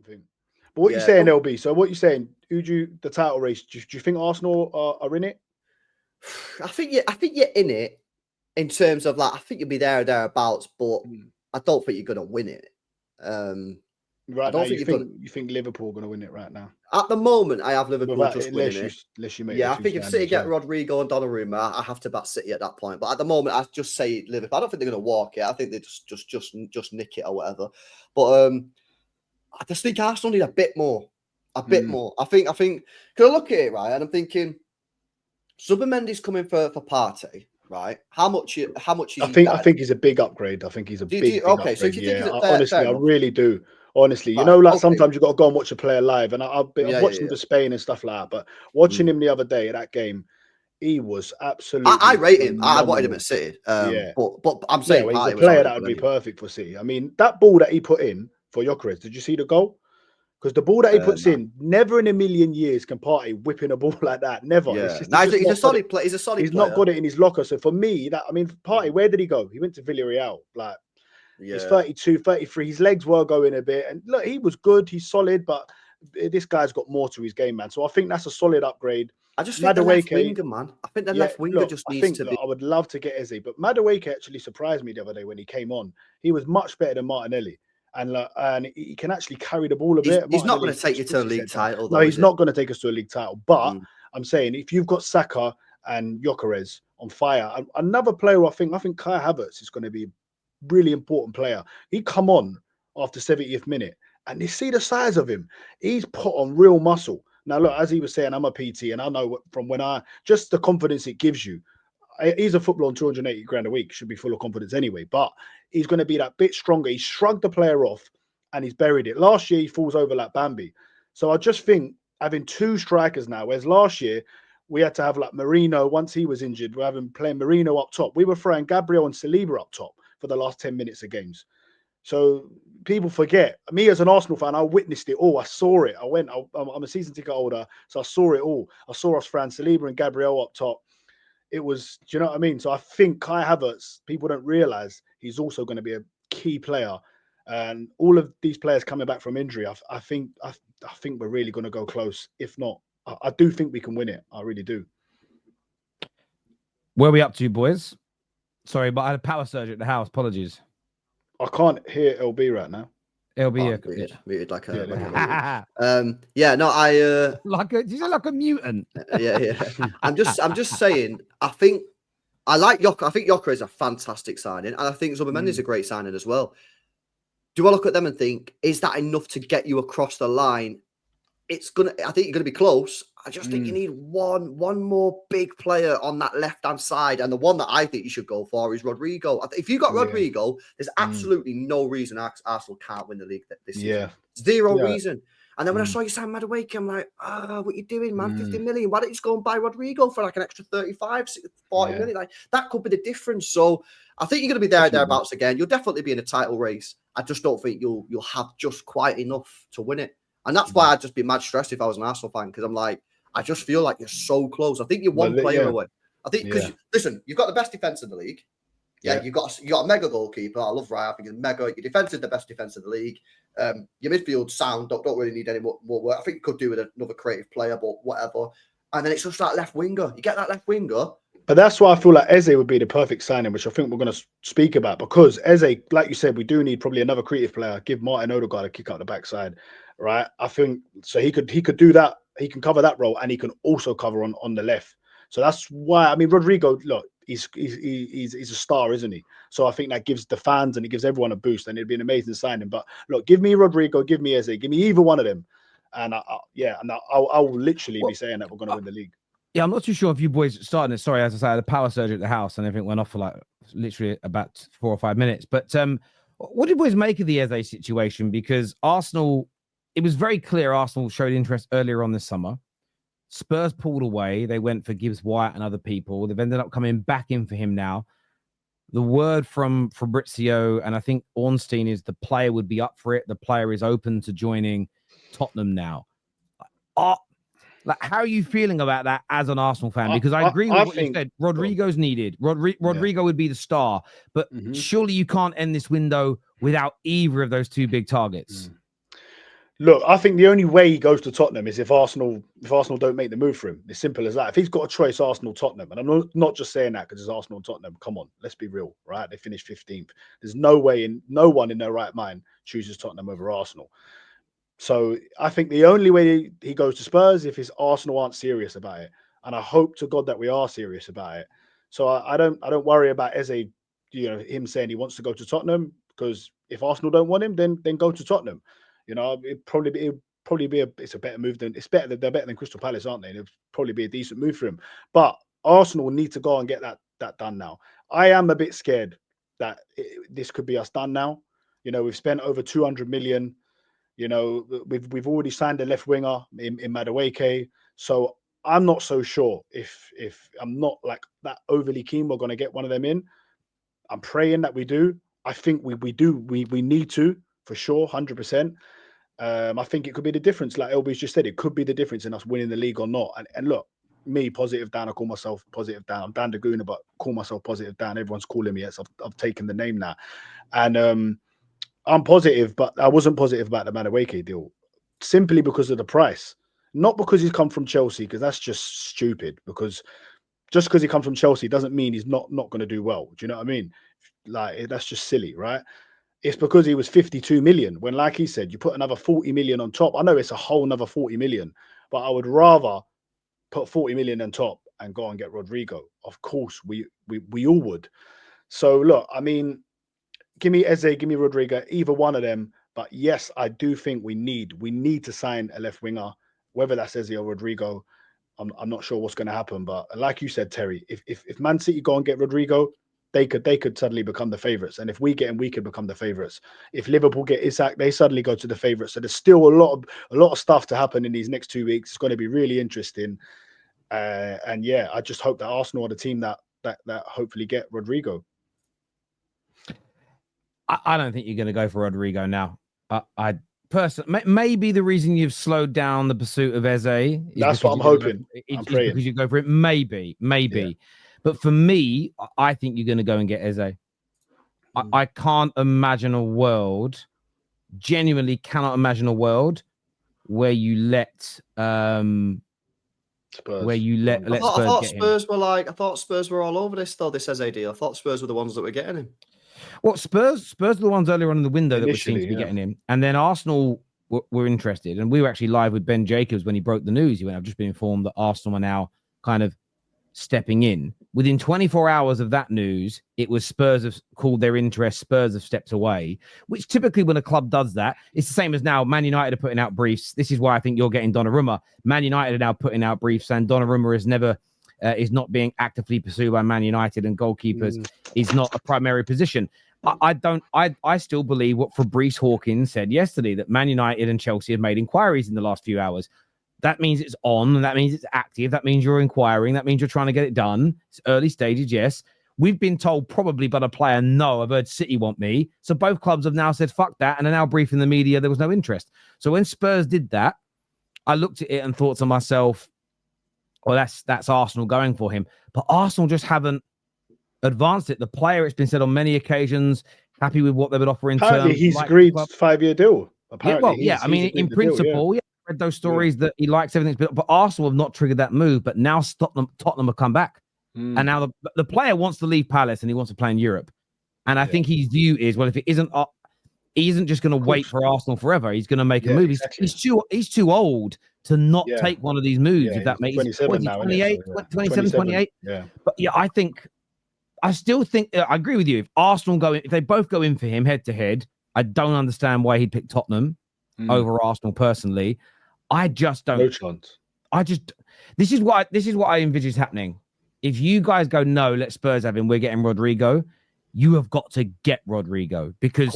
think. But what you saying, LB? So what you saying? The title race? Do you think Arsenal are in it? I think you're in it in terms of like I think you'll be there or thereabouts, but I don't think you're gonna win it. Right now, you think Liverpool are gonna win it right now? At the moment, I have Liverpool winning it. Unless you make I think if City get Rodrigo and Donnarumma, I have to back City at that point. But at the moment, I just say Liverpool. I don't think they're gonna walk it. I think they just nick it or whatever. But I just think Arsenal need a bit more. I think because I look at it right, and I'm thinking Zubimendi's coming for Partey, right? How much is I think he's a big upgrade. I think he's a big upgrade. So if you think it's honestly, I really do. Honestly, right, sometimes you got to go and watch a player live, and I've watched him to Spain and stuff like that. But watching him the other day at that game, he was absolutely. I rate him. I wanted him at City. But I'm saying he's a player that would be perfect for City. I mean, that ball that he put in for Gyökeres, did you see the goal? Because the ball that he puts in, never in a million years can Partey whipping a ball like that. Never. Yeah. He's a solid player. He's a solid player. He's not got it in his locker. So for me, Partey, where did he go? He went to Villarreal. He's 32, 33. His legs were going a bit. And look, he was good. He's solid. But this guy's got more to his game, man. So I think that's a solid upgrade. I just think the left winger, man. I think the left winger needs to be. I would love to get Eze. But Madueke actually surprised me the other day when he came on. He was much better than Martinelli. And he can actually carry the ball a bit. He's not going to take you to a league title. No, he's not going to take us to a league title. But I'm saying if you've got Saka and Gyökeres on fire, another player I think Kai Havertz is going to be a really important player. He come on after 70th minute, and you see the size of him. He's put on real muscle. Now look, as he was saying, I'm a PT, and I know from just the confidence it gives you. He's a footballer on 280 grand a week, should be full of confidence anyway, but he's going to be that bit stronger. He shrugged the player off and he's buried it. Last year, he falls over like Bambi. So I just think having two strikers now, whereas last year we had to have like Marino, once he was injured, we're having playing Marino up top. We were throwing Gabriel and Saliba up top for the last 10 minutes of games. So people forget. Me as an Arsenal fan, I witnessed it all. I saw it. I'm a season ticket holder, so I saw it all. I saw us throwing Saliba and Gabriel up top. It was, do you know what I mean? So I think Kai Havertz, people don't realize he's also going to be a key player. And all of these players coming back from injury, I think we're really going to go close. If not, I do think we can win it. I really do. Where are we up to, boys? Sorry, but I had a power surge at the house. Apologies. I can't hear LB right now. LB, muted like a. Like a mutant. Yeah. I'm just saying. I think Gyökeres is a fantastic signing, and I think Zubimendi is a great signing as well. Do I look at them and think, is that enough to get you across the line? I think you're gonna be close. I just think you need one more big player on that left-hand side. And the one that I think you should go for is Rodrigo. If you got Rodrigo, there's absolutely no reason Arsenal can't win the league this season. Zero reason. And then when I saw you sign Madueke, I'm like, what you doing, man? 50 million. Why don't you just go and buy Rodrigo for like an extra 35, 40 million? Like, that could be the difference. So I think you're going to be thereabouts again. You'll definitely be in a title race. I just don't think you'll have just quite enough to win it. And that's why I'd just be mad stressed if I was an Arsenal fan, because I'm like, I just feel like you're so close. I think you're one player away. I think because listen, you've got the best defense in the league. You've got a mega goalkeeper. I love Raya. I think he's mega. Your defense is the best defense in the league. Your midfield sound. Don't really need any more work. I think you could do with another creative player, but whatever. And then it's just that left winger. You get that left winger. But that's why I feel like Eze would be the perfect signing, which I think we're going to speak about, because Eze, like you said, we do need probably another creative player. Give Martin Odegaard a kick out the backside, right? I think so. He could do that. He can cover that role, and he can also cover on the left. So that's why, I mean, Rodrigo, look, he's a star, isn't he? So I think that gives the fans and it gives everyone a boost, and it'd be an amazing signing. But look, give me Rodrigo, give me Eze, give me either one of them, and I'll literally be saying that we're going to win the league. Yeah, I'm not too sure if you boys starting it. Sorry, as I said, I had a power surge at the house and everything went off for like literally about 4 or 5 minutes. But what did you boys make of the Eze situation? Because Arsenal, it was very clear Arsenal showed interest earlier on this summer. Spurs pulled away. They went for Gibbs White and other people. They've ended up coming back in for him now. The word from Fabrizio and I think Ornstein is the player would be up for it. The player is open to joining Tottenham now. Like, how are you feeling about that as an Arsenal fan? Because I agree with what you said. Rodrigo's needed. Rodrigo would be the star. But surely you can't end this window without either of those two big targets. Look, I think the only way he goes to Tottenham is if Arsenal don't make the move for him. It's simple as that. If he's got a choice, Arsenal, Tottenham, and I'm not just saying that because it's Arsenal and Tottenham. Come on, let's be real, right? They finished 15th. There's no one in their right mind chooses Tottenham over Arsenal. So I think the only way he goes to Spurs if his Arsenal aren't serious about it, and I hope to God that we are serious about it. So I don't worry about Eze, him saying he wants to go to Tottenham, because if Arsenal don't want him, then go to Tottenham. It's a better move than they're better than Crystal Palace, aren't they? It'll probably be a decent move for him. But Arsenal need to go and get that done now. I am a bit scared that this could be us done now. We've spent over 200 million. We've already signed a left winger in Madueke. So I'm not so sure if I'm not like that overly keen we're going to get one of them in. I'm praying that we do. I think we do. We need to, for sure, 100%. I think it could be the difference. Like Elby's just said, it could be the difference in us winning the league or not. And look, me, Positive Dan, I call myself Positive Dan. I'm Dan Daguna, but call myself Positive Dan. Everyone's calling me it, so I've taken the name now. And I'm positive, but I wasn't positive about the Madueke deal simply because of the price. Not because he's come from Chelsea, because that's just stupid. Because just because he comes from Chelsea doesn't mean he's not going to do well. Do you know what I mean? Like, that's just silly, right? It's because he was 52 million when, like he said, you put another 40 million on top. I know it's a whole another 40 million, but I would rather put 40 million on top and go and get Rodrigo. Of course, we all would. So look, I mean, give me Eze, give me Rodrigo, either one of them. But yes, I do think we need to sign a left winger, whether that's Eze or Rodrigo. I'm not sure what's going to happen, but like you said, Terry, if Man City go and get Rodrigo, they could suddenly become the favourites, and if we get him, we could become the favourites. If Liverpool get HIJACK, they suddenly go to the favourites. So there's still a lot of stuff to happen in these next 2 weeks. It's going to be really interesting, and yeah, I just hope that Arsenal are the team that hopefully get Rodrigo. I don't think you're going to go for Rodrigo now. I personally, maybe the reason you've slowed down the pursuit of Eze is that's what I'm hoping. I'm praying because you go for it. Maybe. Yeah. But for me, I think you're going to go and get Eze. I can't imagine a world, genuinely cannot imagine a world where you let Spurs. Where you let Spurs get him. I thought Spurs were all over this though, this Eze deal. I thought Spurs were the ones that were getting him. Well, Spurs were the ones earlier on in the window that were seen to be getting him. And then Arsenal were interested. And we were actually live with Ben Jacobs when he broke the news. He went, I've just been informed that Arsenal are now kind of stepping in. Within 24 hours of that news, it was Spurs have called their interest. Spurs have stepped away, which typically when a club does that, it's the same as now Man United are putting out briefs. This is why I think you're getting Donnarumma. Man United are now putting out briefs saying Donnarumma is not being actively pursued by Man United, and goalkeepers is not a primary position. I still believe what Fabrice Hawkins said yesterday, that Man United and Chelsea have made inquiries in the last few hours. That means it's on, and that means it's active. That means you're inquiring. That means you're trying to get it done. It's early stages, yes. We've been told probably by the player, no, I've heard City want me. So both clubs have now said, fuck that, and are now briefing the media there was no interest. So when Spurs did that, I looked at it and thought to myself, well, that's Arsenal going for him. But Arsenal just haven't advanced it. The player, it's been said on many occasions, happy with what they would offer in apparently terms. He's agreed 5-year deal. Apparently, I mean, in principle, I read those stories that he likes everything, but Arsenal have not triggered that move. But now Tottenham have come back, and now the player wants to leave Palace and he wants to play in Europe. And I think his view is, well, if it isn't, he isn't just going to wait for Arsenal forever. He's going to make a move. Exactly. He's too old to not take one of these moves. If that makes 27 now, 28, 27, 28. Yeah. But yeah, I still think I agree with you. If they both go in for him head to head, I don't understand why he'd pick Tottenham over Arsenal personally. I just don't. No chance. This is what I envisage happening. If you guys go, no, let Spurs have him, we're getting Rodrigo, you have got to get Rodrigo because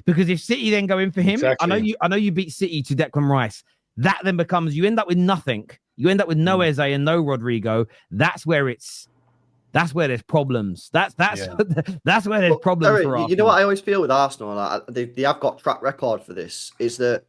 if City then go in for him, exactly. I know you beat City to Declan Rice. That then becomes, you end up with nothing. You end up with no Eze and no Rodrigo. That's where there's problems. That's where there's problems Terry, for Arsenal. You know what I always feel with Arsenal, like, they have got track record for this, is that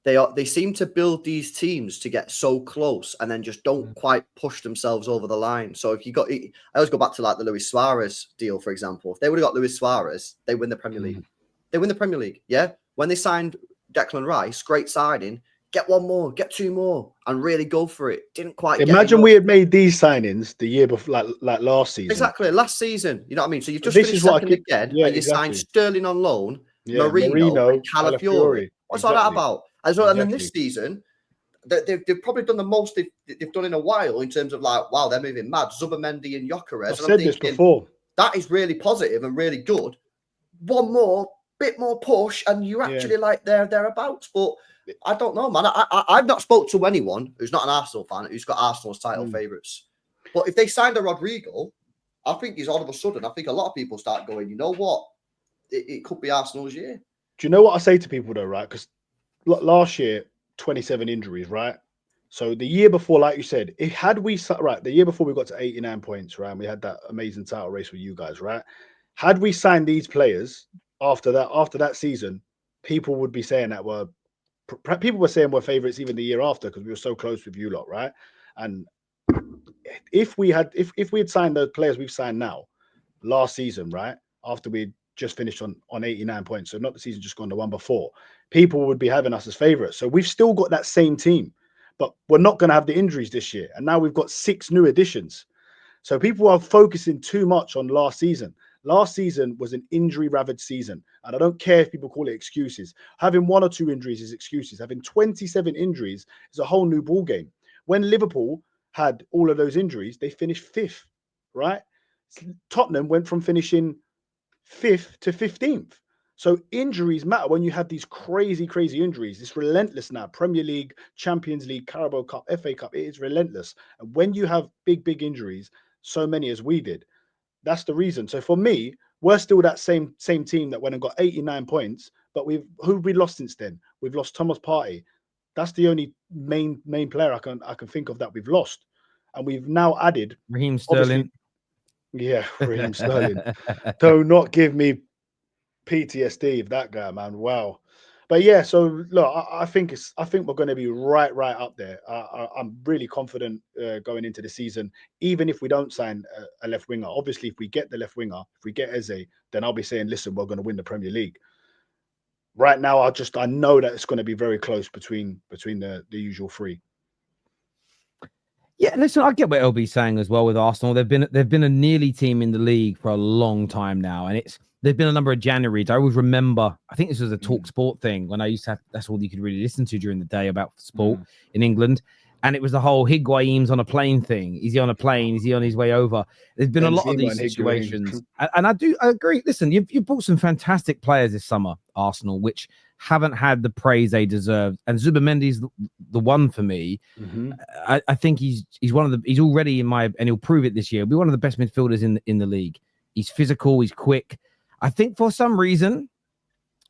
they seem to build these teams to get so close and then just don't quite push themselves over the line. So I always go back to like the Luis Suarez deal, for example. If they would have got Luis Suarez, they win the Premier League. They win the Premier League, yeah? When they signed Declan Rice, great signing. Get one more, get two more, and really go for it. Didn't quite imagine we had made these signings the year before, like last season. Exactly, last season. You know what I mean? So you've just This finished is what second again, yeah, and you exactly. signed Sterling on loan, Yeah, Marino and Calafiori. What's all that exactly. about? As well, and then this season, they've probably done the most they've done in a while in terms of like, wow, they're moving mad. Zubimendi and Gyökeres. I've said this before. That is really positive and really good. One more, bit more push, and you're actually like thereabouts. But I don't know, man. I've not spoke to anyone who's not an Arsenal fan who's got Arsenal's title favourites. But if they signed a Rodrigo, I think he's all of a sudden, I think a lot of people start going, you know what? It could be Arsenal's year. Do you know what I say to people though, right? Because last year, 27 injuries, right? So the year before, like you said, the year before we got to 89 points, right? And we had that amazing title race with you guys, right? Had we signed these players after that season, people would be saying that people were saying we're favourites even the year after because we were so close with you lot, right? And if we had signed the players we've signed now last season, right, after we just finished on 89 points, so not the season just gone, the one before, people would be having us as favourites. So we've still got that same team, but we're not going to have the injuries this year. And now we've got 6 new additions. So people are focusing too much on last season. Last season was an injury-ravaged season, and I don't care if people call it excuses. Having 1 or 2 injuries is excuses. Having 27 injuries is a whole new ball game. When Liverpool had all of those injuries, they finished 5th, right? Tottenham went from finishing 5th to 15th. So injuries matter when you have these crazy injuries. It's relentless now. Premier League, Champions League, Carabao Cup, FA Cup, it is relentless. And when you have big injuries, so many as we did, that's the reason. So for me, we're still that same team that went and got 89 points, but who have we lost since then? We've lost Thomas Partey. That's the only main player I can think of that we've lost. And we've now added Raheem Sterling. Yeah, Raheem Sterling. Do not give me PTSD of that guy, man. Wow. But yeah, so look, I think we're going to be right up there. I'm really confident going into the season, even if we don't sign a left winger. Obviously, if we get the left winger, if we get Eze, then I'll be saying, listen, we're going to win the Premier League. Right now, I know that it's going to be very close between the usual 3. Yeah, listen, I get what LB's saying as well with Arsenal. They've been a nearly team in the league for a long time now, and there've been a number of Januaries. I always remember, I think this was a Talk Sport thing when I used to have, that's all you could really listen to during the day about sport in England. And it was the whole Higuain's on a plane thing. Is he on a plane? Is he on his way over? There's been a lot of these situations. And I agree. Listen, you've bought some fantastic players this summer, Arsenal, which haven't had the praise they deserve. And Zubimendi's the one for me. I think he's already and he'll prove it this year. He'll be one of the best midfielders in the league. He's physical, he's quick. I think for some reason,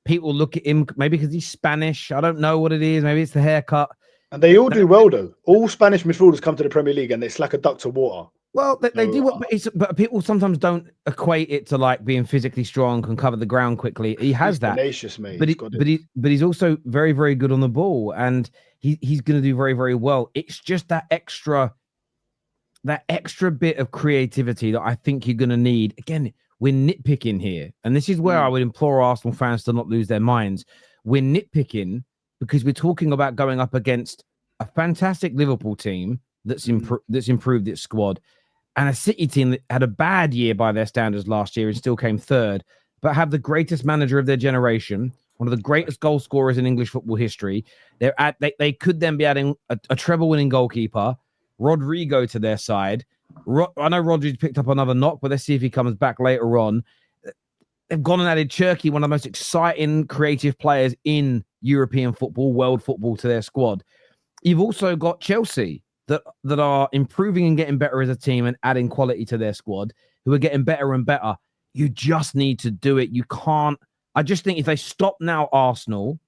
people look at him, maybe because he's Spanish. I don't know what it is. Maybe it's the haircut. And they all do well, though. All Spanish midfielders come to the Premier League and it's like a duck to water. Well, they do, but people sometimes don't equate it to like being physically strong, can cover the ground quickly. He has that. Tenacious, mate. But he's also very, very good on the ball, and he's going to do very, very well. It's just that extra bit of creativity that I think you're going to need. Again, we're nitpicking here, and this is where I would implore Arsenal fans to not lose their minds. We're nitpicking because we're talking about going up against a fantastic Liverpool team that's improved its squad, and a City team that had a bad year by their standards last year and still came 3rd, but have the greatest manager of their generation, one of the greatest goal scorers in English football history. They could then be adding a treble-winning goalkeeper, Rodrigo, to their side. I know Rodri's picked up another knock, but let's see if he comes back later on. They've gone and added Cherki, one of the most exciting, creative players in European football, world football, to their squad. You've also got Chelsea that are improving and getting better as a team and adding quality to their squad, who are getting better and better. You just need to do it. You can't. I just think if they stop now, Arsenal,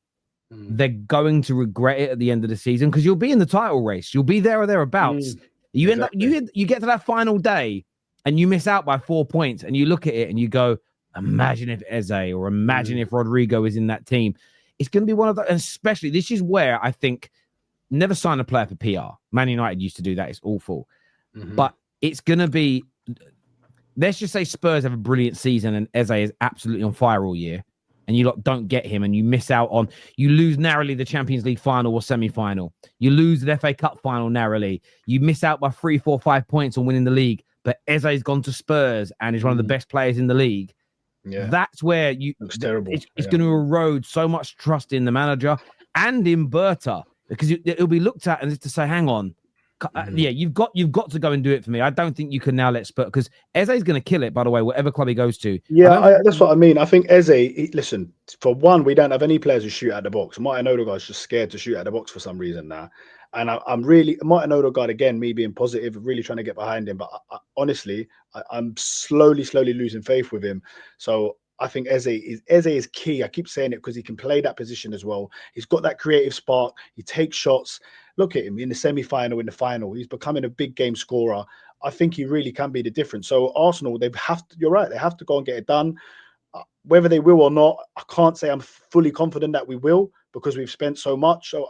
they're going to regret it at the end of the season, because you'll be in the title race. You'll be there or thereabouts. You end up, you get to that final day and you miss out by 4 points, and you look at it and you go, imagine if Eze or imagine if Rodrigo is in that team. It's going to be one of the, and especially this is where I think never sign a player for PR. Man United used to do that. It's awful. But it's going to be, let's just say Spurs have a brilliant season and Eze is absolutely on fire all year, and you lot don't get him, and you miss out on, you lose narrowly the Champions League final or semi-final. You lose the FA Cup final narrowly. You miss out by 3, 4, 5 points on winning the league. But Eze's gone to Spurs and is one of the best players in the league. Yeah. That's where Looks terrible. It's going to erode so much trust in the manager and in Berta, because it'll be looked at and it's to say, hang on, yeah, you've got to go and do it for me. I don't think you can now let Spurs, because Eze's going to kill it, by the way, whatever club he goes to. Yeah, that's what I mean. I think Eze, listen, for one, we don't have any players who shoot at the box. Martin Odegaard's just scared to shoot at the box for some reason now. And I'm really, Martin Odegaard, again, me being positive, really trying to get behind him. But honestly, I'm slowly losing faith with him. So I think Eze is key. I keep saying it because he can play that position as well. He's got that creative spark. He takes shots. Look at him in the semi-final, in the final. He's becoming a big game scorer. I think he really can be the difference. So Arsenal, they have to, you're right, they have to go and get it done. Whether they will or not, I can't say I'm fully confident that we will, because we've spent so much. So,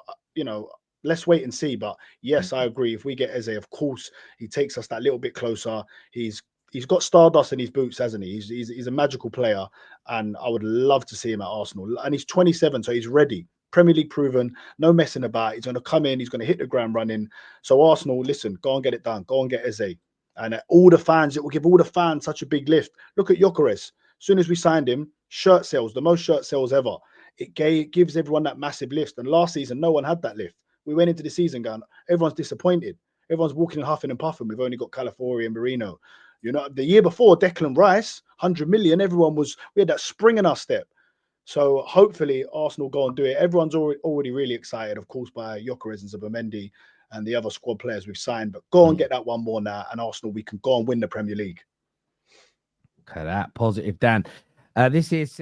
let's wait and see. But yes, I agree. If we get Eze, of course, he takes us that little bit closer. He's got stardust in his boots, hasn't he? He's a magical player, and I would love to see him at Arsenal. And he's 27, so he's ready. Premier League proven, no messing about. He's going to come in, he's going to hit the ground running. So Arsenal, listen, go and get it done. Go and get Eze. And all the fans, it will give all the fans such a big lift. Look at Gyökeres. As soon as we signed him, shirt sales, the most shirt sales ever. It gives everyone that massive lift. And last season, no one had that lift. We went into the season going, everyone's disappointed. Everyone's walking and huffing and puffing. We've only got Calafiori and Marino. The year before, Declan Rice, 100 million, we had that spring in our step. So hopefully Arsenal go and do it. Everyone's already really excited, of course, by Gyökeres and Zubimendi and the other squad players we've signed. But go and get that one more now, and Arsenal, we can go and win the Premier League. Okay, that positive, Dan. This is